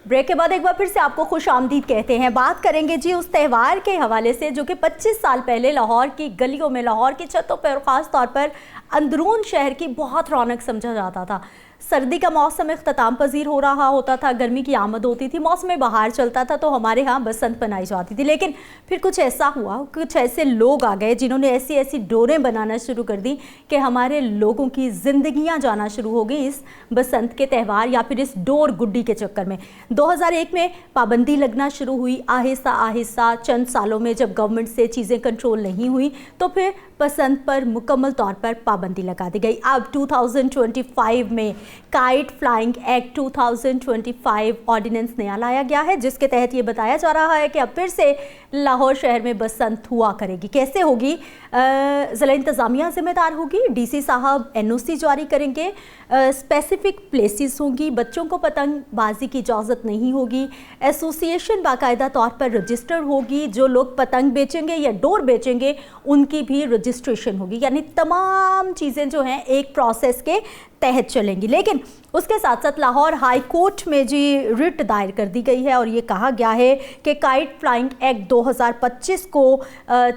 Break کے بعد ایک بار پھر سے آپ کو خوش آمدید کہتے ہیں. بات کریں گے جی اس تہوار کے حوالے سے جو کہ 25 سال پہلے لاہور کی گلیوں میں، لاہور کی چھتوں پر اور خاص طور پر اندرون شہر کی بہت رونق سمجھا جاتا تھا. سردی کا موسم اختتام پذیر ہو رہا ہوتا تھا، گرمی کی آمد ہوتی تھی، موسم بہار چلتا تھا تو ہمارے ہاں بسنت منائی جاتی تھی. لیکن پھر کچھ ایسا ہوا، کچھ ایسے لوگ آ گئے جنہوں نے ایسی ڈوریں بنانا شروع کر دی کہ ہمارے لوگوں کی زندگیاں جانا شروع ہو گئی اس بسنت کے تہوار یا پھر اس ڈور گڈی کے چکر میں. 2001 میں پابندی لگنا شروع ہوئی. آہستہ آہستہ چند سالوں میں جب گورنمنٹ سے چیزیں کنٹرول نہیں ہوئی تو پھر بسنت پر مکمل طور پر پابندی لگا دی گئی. اب 2025 میں کائٹ فلائنگ ایکٹ 2025 آرڈیننس نیا لایا گیا ہے، جس کے تحت یہ بتایا جا رہا ہے کہ اب پھر سے لاہور شہر میں بسنت ہوا کرے گی. کیسے ہوگی؟ ضلع انتظامیہ ذمہ دار ہوگی، ڈی سی صاحب NOC جاری کریں گے، اسپیسیفک پلیسز ہوں گی، بچوں کو پتنگ بازی کی اجازت نہیں ہوگی، ایسوسی ایشن باقاعدہ طور پر رجسٹر ہوگی، جو لوگ پتنگ بیچیں گے یا ڈور بیچیں گے ان کی بھی رجسٹریشن ہوگی. یعنی تمام چیزیں جو ہیں ایک پروسیس کے تحت چلیں گی. لیکن اس کے ساتھ ساتھ لاہور ہائی کورٹ میں جی رٹ دائر کر دی گئی ہے اور یہ کہا گیا ہے کہ کائٹ فلائنگ ایکٹ 2025 کو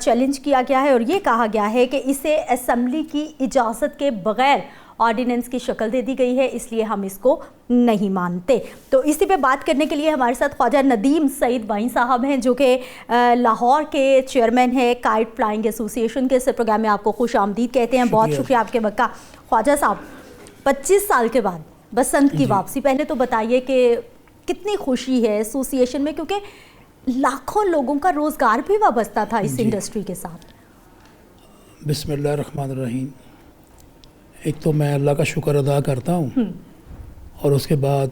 چیلنج کیا گیا ہے اور یہ کہا گیا ہے کہ اسے اسمبلی کی اجازت کے بغیر آرڈیننس کی شکل دے دی گئی ہے، اس لیے ہم اس کو نہیں مانتے. تو اسی پہ بات کرنے کے لیے ہمارے ساتھ خواجہ ندیم سعید وائیں صاحب ہیں جو کہ لاہور کے چیئرمین ہیں کائٹ فلائنگ ایسوسی ایشن کے. اس پروگرام میں آپ کو خوش آمدید کہتے ہیں. بہت شکریہ آپ کے وقت کا. خواجہ صاحب، 25 سال کے بعد بسنت کی واپسی، پہلے تو بتائیے کہ کتنی خوشی ہے ایسوسی ایشن میں، کیونکہ لاکھوں لوگوں کا روزگار بھی وابستہ تھا اس انڈسٹری کے ساتھ. بسم اللہ الرحمن الرحیم. ایک تو میں اللہ کا شکر ادا کرتا ہوں اور اس کے بعد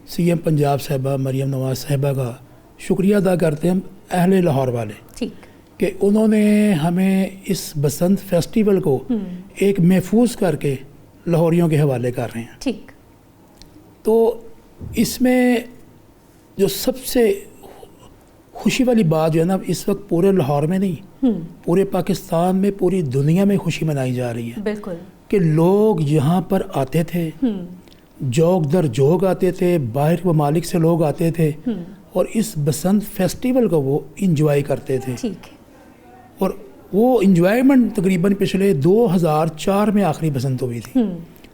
CM پنجاب صاحبہ مریم نواز صاحبہ کا شکریہ ادا کرتے ہیں اہل لاہور والے کہ انہوں نے ہمیں اس بسنت فیسٹیول کو ایک محفوظ کر کے لاہوریوں کے حوالے کر رہے ہیں. ٹھیک. تو اس میں جو سب سے خوشی والی بات جو ہے نا، اس وقت پورے لاہور میں نہیں پورے پاکستان میں، پوری دنیا میں خوشی منائی جا رہی ہے. بالکل. کہ لوگ یہاں پر آتے تھے، جوگ در جوگ آتے تھے، باہر کے ممالک سے لوگ آتے تھے اور اس بسنت فیسٹیول کو وہ انجوائے کرتے تھے. ٹھیک. اور وہ انجوائمنٹ تقریباً پچھلے 2004 میں آخری بسنت ہوئی تھی.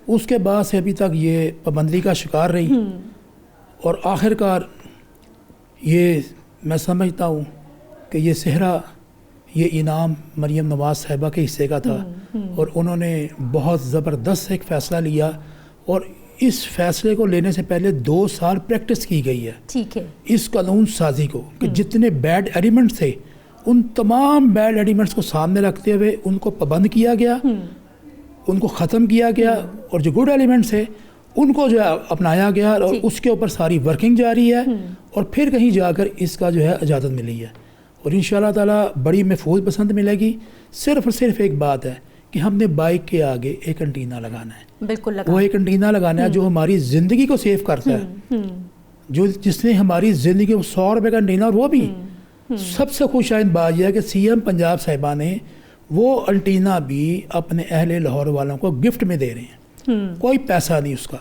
اس کے بعد سے ابھی تک یہ پابندی کا شکار رہی اور آخر کار یہ میں سمجھتا ہوں کہ یہ صحرا، یہ انعام مریم نواز صاحبہ کے حصے کا تھا اور انہوں نے بہت زبردست ایک فیصلہ لیا اور اس فیصلے کو لینے سے پہلے 2 سال پریکٹس کی گئی ہے. ٹھیک ہے. اس قانون سازی کو کہ جتنے بیڈ ایلیمنٹس تھے ان تمام بیڈ ایلیمنٹس کو سامنے رکھتے ہوئے ان کو پابند کیا گیا، ان کو ختم کیا گیا اور جو گڈ ایلیمنٹس ہے ان کو جو ہے اپنایا گیا اور اس کے اوپر ساری ورکنگ جاری ہے اور پھر کہیں جا کر اس کا جو ہے اجازت ملی ہے اور انشاءاللہ تعالیٰ بڑی محفوظ بسنت ملے گی. صرف اور صرف ایک بات ہے کہ ہم نے بائک کے آگے ایک انٹینا لگانا ہے. بالکل. وہ ایک انٹینا لگانا ہے جو ہماری زندگی کو سیو کرتا ہے، جس نے ہماری زندگی کو 100 روپے کا انٹینا. اور وہ بھی سب سے خوش آئند بات یہ ہے کہ CM پنجاب صاحبہ نے وہ انٹینا بھی اپنے اہل لاہور والوں کو گفٹ میں دے رہے ہیں، کوئی پیسہ نہیں اس کا.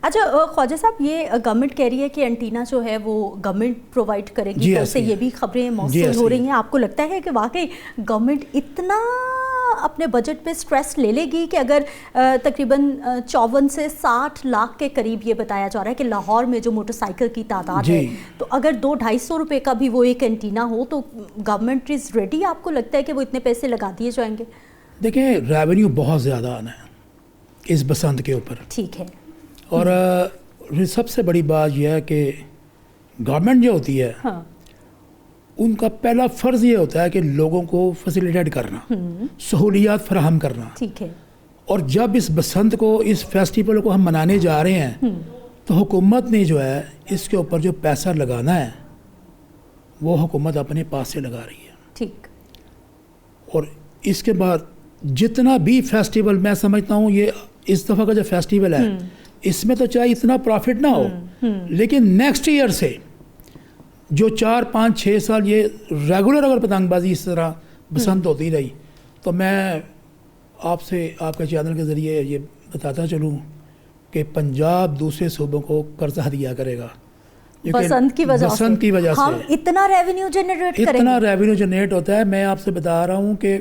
اچھا خواجہ صاحب، یہ گورنمنٹ کہہ رہی ہے کہ انٹینا جو ہے وہ گورنمنٹ پرووائڈ کرے گی، تو اس سے یہ بھی خبریں موصول ہو رہی ہیں. آپ کو لگتا ہے کہ واقعی گورنمنٹ اتنا اپنے بجٹ پہ سٹریس لے لے گی کہ اگر تقریباً 54 سے 60 لاکھ کے قریب یہ بتایا جا رہا ہے کہ لاہور میں جو موٹر سائیکل کی تعداد ہے، تو اگر 200-250 روپے کا بھی وہ ایک انٹینا ہو تو گورنمنٹ از ریڈی؟ آپ کو لگتا ہے کہ وہ اتنے پیسے لگا دیے جائیں گے؟ دیکھیں، ریونیو بہت زیادہ آنا ہے اس بسنت کے اوپر. ٹھیک ہے. اور سب سے بڑی بات یہ ہے کہ گورنمنٹ جو ہوتی ہے ان کا پہلا فرض یہ ہوتا ہے کہ لوگوں کو فیسیلیٹیٹ کرنا، سہولیات فراہم کرنا. ٹھیک ہے. اور جب اس بسنت کو، اس فیسٹیول کو ہم منانے جا رہے ہیں تو حکومت نے جو ہے اس کے اوپر جو پیسہ لگانا ہے وہ حکومت اپنے پاس سے لگا رہی ہے. ٹھیک. اور اس کے بعد جتنا بھی فیسٹیول، میں سمجھتا ہوں یہ اس دفعہ کا جو فیسٹیول ہے اس میں تو چاہے اتنا پروفٹ نہ ہو لیکن نیکسٹ ایئر سے جو 4-5-6 سال یہ ریگولر اگر پتنگ بازی اس طرح بسنت ہوتی رہی تو میں آپ سے، آپ کے چینل کے ذریعے یہ بتاتا چلوں کہ پنجاب دوسرے صوبوں کو قرضہ دیا کرے گا بسنت کی وجہ سے ہم اتنا ریونیو جنریٹ کریں گے. اتنا ریونیو جنریٹ ہوتا ہے. میں آپ سے بتا رہا ہوں کہ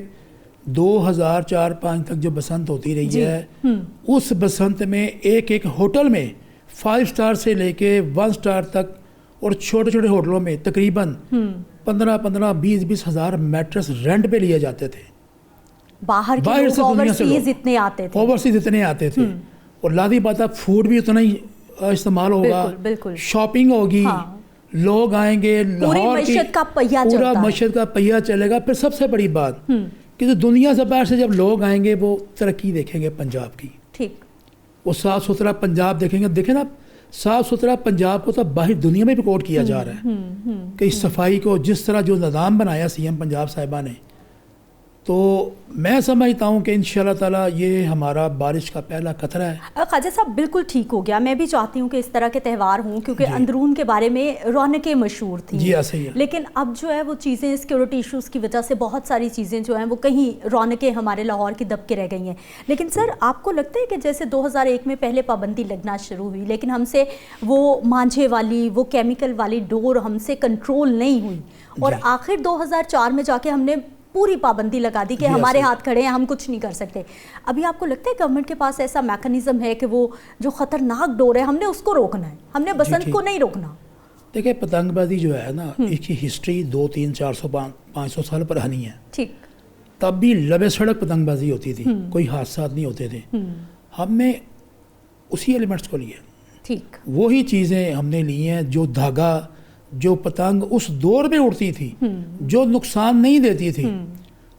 2004-05 تک جو بسنت ہوتی رہی ہے اس بسنت میں ایک ہوٹل میں 5 اسٹار سے لے کے 1 اسٹار تک اور چھوٹے چھوٹے ہوٹلوں میں تقریباً 15-20 ہزار میٹرس رینٹ پہ لیے جاتے تھے. باہر سے اوورسیز اتنے آتے تھے اور لادی بات فوڈ بھی اتنا ہی استعمال ہوگا, شاپنگ ہوگی, لوگ آئیں گے, لاہور کی پورا معیشت کا پہیہ چلے گا. پھر سب سے بڑی بات کہ دنیا سے باہر سے جب لوگ آئیں گے وہ ترقی دیکھیں گے پنجاب کی, وہ صاف ستھرا پنجاب دیکھیں گے. دیکھیں نا صاف ستھرا پنجاب کو تو باہر دنیا میں بھی کوٹ کیا جا رہا ہے کہ اس صفائی کو جس طرح جو نظام بنایا سی ایم پنجاب صاحبہ نے, تو میں سمجھتا ہوں کہ انشاءاللہ تعالیٰ یہ ہمارا بارش کا پہلا قطرہ ہے. خواجہ صاحب بالکل ٹھیک ہو گیا. میں بھی چاہتی ہوں کہ اس طرح کے تہوار ہوں کیونکہ اندرون کے بارے میں رونقیں مشہور تھیں. جی صحیح ہے. لیکن اب جو ہے وہ چیزیں سیکیورٹی ایشوز کی وجہ سے بہت ساری چیزیں جو ہیں وہ کہیں رونقیں ہمارے لاہور کی دب کے رہ گئی ہیں. لیکن سر آپ کو لگتا ہے کہ جیسے 2001 میں پہلے پابندی لگنا شروع ہوئی لیکن ہم سے وہ مانجھے والی وہ کیمیکل والی ڈور ہم سے کنٹرول نہیں ہوئی اور آخر 2004 میں جا کے ہم نے پوری پابندی لگا دی کہ ہمارے ہاتھ کھڑے ہیں, ہم کچھ نہیں کر سکتے. ابھی آپ کو لگتا ہے گورنمنٹ کے پاس ایسا میکانزم ہے کہ وہ جو خطرناک ڈور ہے ہم نے اس کو روکنا ہے, ہم نے بسنت کو نہیں روکنا؟ دیکھیں پتنگ بازی جو ہے نا اس کی ہسٹری 200-300-400-500 سال پرانی ہے. ٹھیک. تب بھی لبے سڑک پتنگ بازی ہوتی تھی, کوئی حادثات نہیں ہوتے تھے. ہم نے اسی ایلیمنٹس کو لیے, ٹھیک, وہی چیزیں ہم نے لی ہیں جو دھاگا جو پتنگ اس دور میں اڑتی تھی جو نقصان نہیں دیتی تھی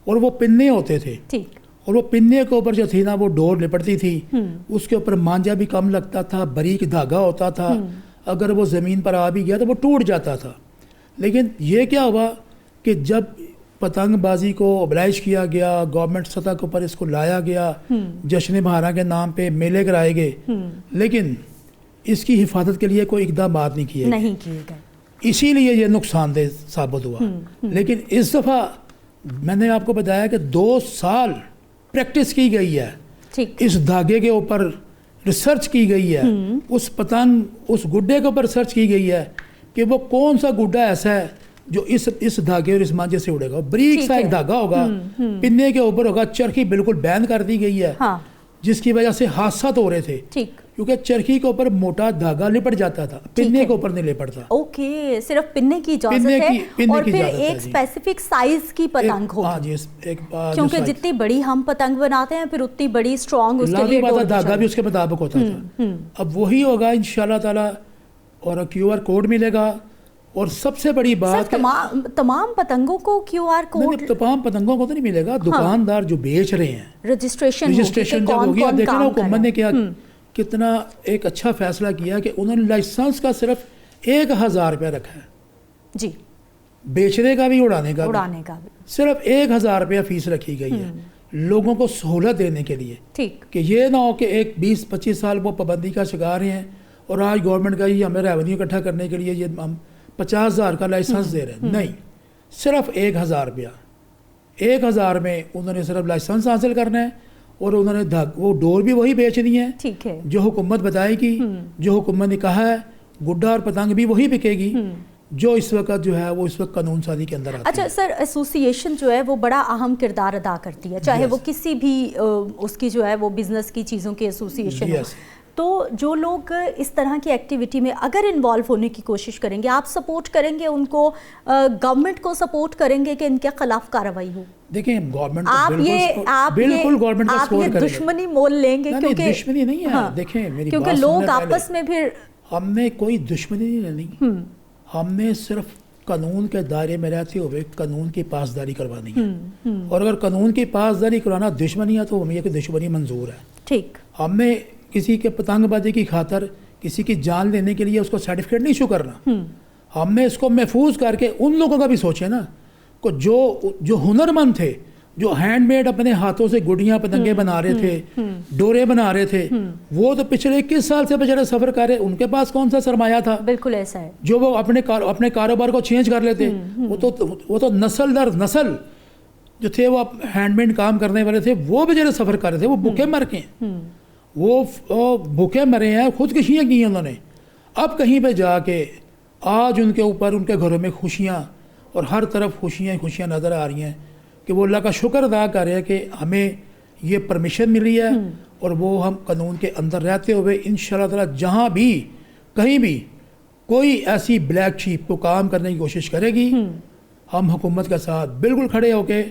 اور وہ پننے ہوتے تھے اور وہ پننے کے اوپر جو تھی نا وہ ڈور لپٹتی تھی, اس کے اوپر مانجا بھی کم لگتا تھا, باریک دھاگا ہوتا تھا, اگر وہ زمین پر آ بھی گیا تو وہ ٹوٹ جاتا تھا. لیکن یہ کیا ہوا کہ جب پتنگ بازی کو ابلائش کیا گیا, گورنمنٹ سطح کے اوپر اس کو لایا گیا, جشن بہارا کے نام پہ میلے کرائے گئے, لیکن اس کی حفاظت کے لیے کوئی اقدامات نہیں کیے گئے, اسی لیے یہ نقصان دہ ثابت ہوا. لیکن اس دفعہ میں نے آپ کو بتایا کہ 2 سال پریکٹس کی گئی ہے, اس دھاگے کے اوپر ریسرچ کی گئی ہے, اس پتنگ اس گڈے کے اوپر ریسرچ کی گئی ہے کہ وہ کون سا گڈا ایسا ہے جو اس دھاگے اور اس مانجے سے اڑے گا. بریک سا ایک دھاگا ہوگا, پننے کے اوپر ہوگا, چرخی بالکل بین کر دی گئی ہے جس کی وجہ سے حادثات ہو رہے تھے کیونکہ چرخی کے اوپر موٹا دھاگا لپٹ جاتا تھا, پننے کے اوپر نہیں لپٹتا. اوکے, صرف پننے کی اجازت ہے اور پھر ایک اسپیسیفک سائز کی پتنگ ہوگی کیونکہ جتنی بڑی ہم پتنگ بناتے ہیں پھر اتنی بڑی اسٹرانگ اس کے لیے دھاگا بھی اس کے مطابق ہوتا تھا. اب وہی ہوگا انشاءاللہ تعالی, اور کیو آر کوڈ ملے گا. اور سب سے بڑی بات تمام پتنگوں کو کیو آر کوڈ, تمام پتنگوں کو تو نہیں ملے گا, دکاندار جو بیچ رہے ہیں رجسٹریشن جب ہوگی. اب دیکھیں نا حکومت نے کیا کتنا ایک اچھا فیصلہ کیا کہ انہوں نے لائسنس کا صرف 1000 روپیہ رکھا ہے, جی, بیچنے کا بھی اڑانے کا بھی صرف 1000 روپیہ فیس رکھی گئی ہے لوگوں کو سہولت دینے کے لیے, کہ یہ نہ ہو کہ ایک 20-25 سال وہ پابندی کا شکار ہیں اور آج گورنمنٹ کا یہ ہمیں ریونیو اکٹھا کرنے کے لیے یہ ہم 50,000 کا لائسنس دے رہے ہیں. نہیں, صرف 1000 روپیہ, 1000 میں انہوں نے صرف لائسنس حاصل کرنا ہے اور انہوں نے وہ ڈور بھی وہی بیچنی ہے جو حکومت بتائے گی, جو حکومت نے کہا ہے. گڈا اور پتنگ بھی وہی بکے گی جو اس وقت جو ہے وہ اس وقت قانون سازی کے اندر آتی ہے. اچھا سر, ایسوسیشن جو ہے وہ بڑا اہم کردار ادا کرتی ہے, چاہے وہ کسی بھی اس کی جو ہے وہ بزنس کی چیزوں کی ایسوسیشن ہو. تو جو لوگ اس طرح کی ایکٹیویٹی میں اگر انوالو ہونے کی کوشش کریں گے, آپ سپورٹ کریں گے ان کو, گورنمنٹ کو سپورٹ کریں گے کہ ان کے خلاف کارروائی ہو؟ دیکھیں گورنمنٹ بالکل گورنمنٹ کا سپورٹ کریں گے. دشمنی مول لیں گے کیونکہ دشمنی نہیں ہے. دیکھیں میری کیونکہ لوگ آپس میں پھر, ہم نے کوئی دشمنی نہیں لینی, ہم نے صرف قانون کے دائرے میں رہتے ہوئے قانون کی پاسداری کروانی ہے. اور اگر قانون کی پاسداری کروانا دشمنی ہے تو ہمیں یہ کہ دشمنی منظور ہے. ٹھیک, ہم نے کسی کے پتنگ بازی کی خاطر کسی کی جان لینے کے لیے اس کو سرٹیفکیٹ نہیں ایشو کرنا. ہم نے اس کو محفوظ کر کے ان لوگوں کا بھی سوچے نا کہ جو ہنرمند تھے, جو ہینڈ میڈ اپنے ہاتھوں سے گڈیاں پتنگیں بنا رہے تھے, ڈورے بنا رہے تھے, وہ تو پچھلے 21 سال سے بیچارے سفر کر رہے, ان کے پاس کون سا سرمایہ تھا؟ بالکل ایسا ہے, جو وہ اپنے کاروبار کو چینج کر لیتے. وہ تو نسل در نسل جو تھے وہ ہینڈ میڈ کام کرنے والے تھے, وہ بیچارے سفر کر رہے تھے, وہ بھوکے مر گئے, وہ بھوکے مرے ہیں, خودکشیاں کی ہیں انہوں نے. اب کہیں پہ جا کے آج ان کے اوپر ان کے گھروں میں خوشیاں اور ہر طرف خوشیاں خوشیاں نظر آ رہی ہیں کہ وہ اللہ کا شکر ادا کر رہے ہیں کہ ہمیں یہ پرمیشن ملی ہے اور وہ ہم قانون کے اندر رہتے ہوئے انشاءاللہ تعالی جہاں بھی کہیں بھی کوئی ایسی بلیک شیپ کو کام کرنے کی کوشش کرے گی ہم حکومت کے ساتھ بالکل کھڑے ہو کے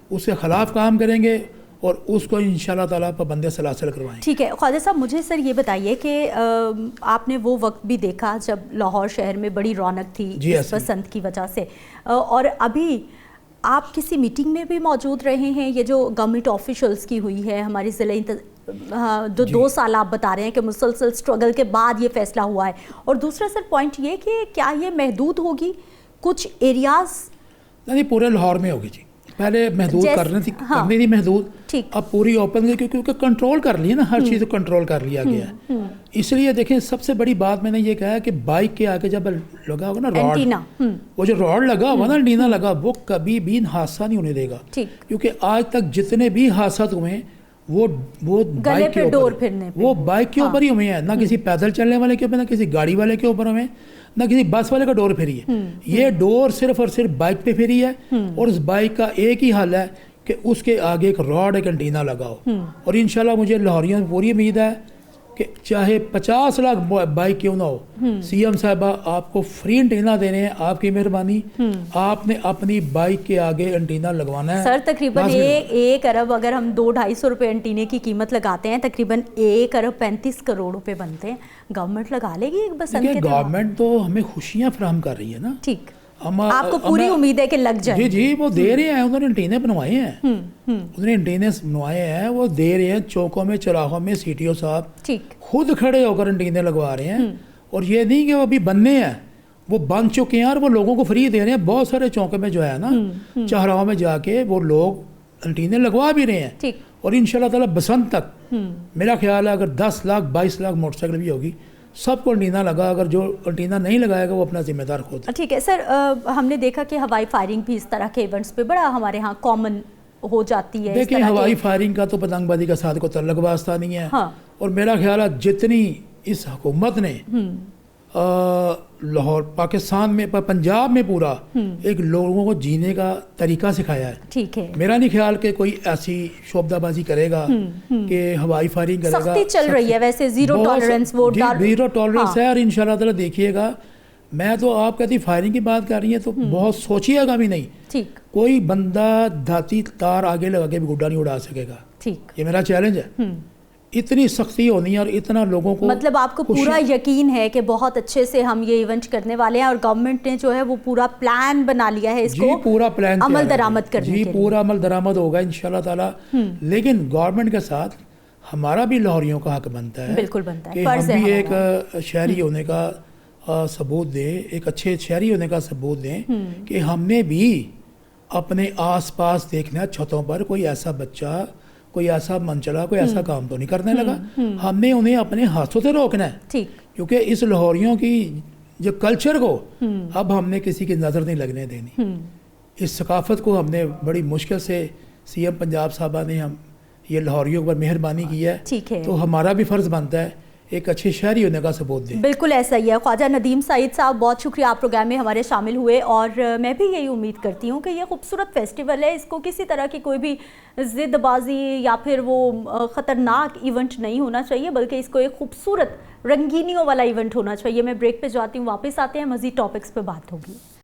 اس کے خلاف کام کریں گے اور اس کو انشاءاللہ تعالیٰ پابند سلاسل کروائیں. ٹھیک ہے خواجہ صاحب، مجھے سر یہ بتائیے کہ آپ نے وہ وقت بھی دیکھا جب لاہور شہر میں بڑی رونق تھی اس بسنت کی وجہ سے، اور ابھی آپ کسی میٹنگ میں بھی موجود رہے ہیں؟ یہ جو گورنمنٹ آفیشلز کی ہوئی ہے ہماری ضلع جو 2 سال آپ بتا رہے ہیں کہ مسلسل اسٹرگل کے بعد یہ فیصلہ ہوا ہے، اور دوسرا سر پوائنٹ یہ کہ کیا یہ محدود ہوگی کچھ ایریاز؟ نہیں، پورے لاہور میں ہوگی جی. پہلے محدود کرنی تھی محدود، اب پوری اوپن گئی کیونکہ کنٹرول کر لی نا، ہر چیز کو کنٹرول کر لیا گیا ہے. اس لیے دیکھیں سب سے بڑی بات میں نے یہ کہا کہ بائک کے آگے جب لگا ہوگا نا راڈ، وہ جو راڈ لگا ہوا نا اینٹینا لگا، وہ کبھی بھی حادثہ نہیں ہونے دے گا. کیونکہ آج تک جتنے بھی حادثات ہوئے ہیں وہ بائک کے اوپر ہی ہوئے ہیں، نہ کسی پیدل چلنے والے کے اوپر، نہ کسی گاڑی والے کے اوپر ہوئے، نہ کسی بس والے کا ڈور پھری ہے. یہ ڈور صرف اور صرف بائک پہ پھری ہے، اور اس بائک کا ایک ہی حل ہے کہ اس کے آگے ایک راڈ ایک انٹینا لگاؤ. اور انشاءاللہ مجھے لاہوریوں میں پوری امید ہے کہ چاہے 50 لاکھ بائک کیوں نہ ہو، سی ایم صاحبہ آپ کو فری انٹینا دینے ہیں، آپ کی مہربانی، آپ نے اپنی بائک کے آگے انٹینا لگوانا ہے. سر تقریباً 1 ارب اگر ہم 200-250 روپے انٹینے کی قیمت لگاتے ہیں، تقریباً 1 ارب 35 کروڑ روپے بنتے ہیں. گورنمنٹ لگا لے گی بس؟ گورنمنٹ تو ہمیں خوشیاں فراہم کر رہی ہے نا. ٹھیک، آپ کو پوری امید ہے کہ لگ جائے؟ جی وہ دے رہے ہیں، انہوں نے انٹینے بنوائے ہیں، انہوں نے انٹینے بنوائے ہیں، وہ دے رہے ہیں چوکوں میں چراہوں میں. سی ٹی او صاحب خود کھڑے ہو کر انٹینے لگوا رہے ہیں. اور یہ نہیں کہ وہ ابھی بننے ہیں، وہ بن چکے ہیں اور وہ لوگوں کو فری دے رہے ہیں. بہت سارے چوکوں میں جو ہے نا چہراہوں میں جا کے وہ لوگ انٹینے لگوا بھی رہے ہیں. اور انشاءاللہ تعالی بسنت تک میرا خیال ہے اگر 10 لاکھ 22 لاکھ موٹر سائیکل بھی ہوگی، سب کو انٹینا لگا. اگر جو انٹینا نہیں لگائے گا وہ اپنا ذمہ دار خود. ٹھیک ہے سر، ہم نے دیکھا کہ ہوائی فائرنگ بھی اس طرح کے ایونٹس پہ بڑا ہمارے ہاں کامن ہو جاتی ہے. دیکھیں ہوائی فائرنگ کا تو پتنگ بازی کا ساتھ کو تعلق واسطہ نہیں ہے. اور میرا خیال ہے جتنی اس حکومت نے لاہور پاکستان میں پنجاب میں پورا ایک لوگوں کو جینے کا طریقہ سکھایا ہے. ٹھیک ہے، میرا نہیں خیال کہ کوئی ایسی شعبدہ بازی کرے گا کہ ہوائی فائرنگ کرے گا. سختی چل رہی ہے ویسے، زیرو ٹالرنس زیرو ٹالرنس ہے. اور انشاءاللہ تعالی دیکھیے گا، میں تو آپ کہتی فائرنگ کی بات کر رہی ہیں تو بہت سوچیے گا بھی نہیں، کوئی بندہ دھاتی تار آگے لگا کے بھی گڈا نہیں اڑا سکے گا. یہ میرا چیلنج ہے. اتنی سختی ہونی ہے اور اتنا لوگوں کو، مطلب آپ کو پورا یقین ہے کہ بہت اچھے سے ہم یہ ایونٹ کرنے والے ہیں، اور گورنمنٹ نے جو ہے وہ پورا پلان بنا لیا ہے اس کو پورا پلان عمل درآمد کرنے کے لیے. پورا عمل درآمد ہوگا انشاءاللہ تعالی. لیکن گورنمنٹ کے ساتھ ہمارا بھی لاہوریوں کا حق بنتا ہے، بالکل بنتا ہے کہ ہم بھی ایک شہری ہونے کا ثبوت دیں، ایک اچھے شہری ہونے کا ثبوت دیں کہ ہم نے بھی اپنے آس پاس دیکھنا ہے چھتوں پر کوئی ایسا بچہ، کوئی ایسا منچلا، کوئی ایسا کام تو نہیں کرنے لگا. ہم نے انہیں اپنے ہاتھوں سے روکنا ہے، کیونکہ اس لاہوریوں کی جو کلچر کو اب ہم نے کسی کی نظر نہیں لگنے دینی. اس ثقافت کو ہم نے بڑی مشکل سے سی ایم پنجاب صاحبہ نے ہم یہ لاہوریوں پر مہربانی کی ہے، تو ہمارا بھی فرض بنتا ہے ایک اچھے شہری ہونے کا ثبوت دیں. بالکل ایسا ہی ہے. خواجہ ندیم سعید صاحب بہت شکریہ، آپ پروگرام میں ہمارے شامل ہوئے، اور میں بھی یہی امید کرتی ہوں کہ یہ خوبصورت فیسٹیول ہے، اس کو کسی طرح کی کوئی بھی ضد بازی یا پھر وہ خطرناک ایونٹ نہیں ہونا چاہیے، بلکہ اس کو ایک خوبصورت رنگینیوں والا ایونٹ ہونا چاہیے. میں بریک پہ جاتی ہوں، واپس آتے ہیں، مزید ٹاپکس پہ بات ہوگی.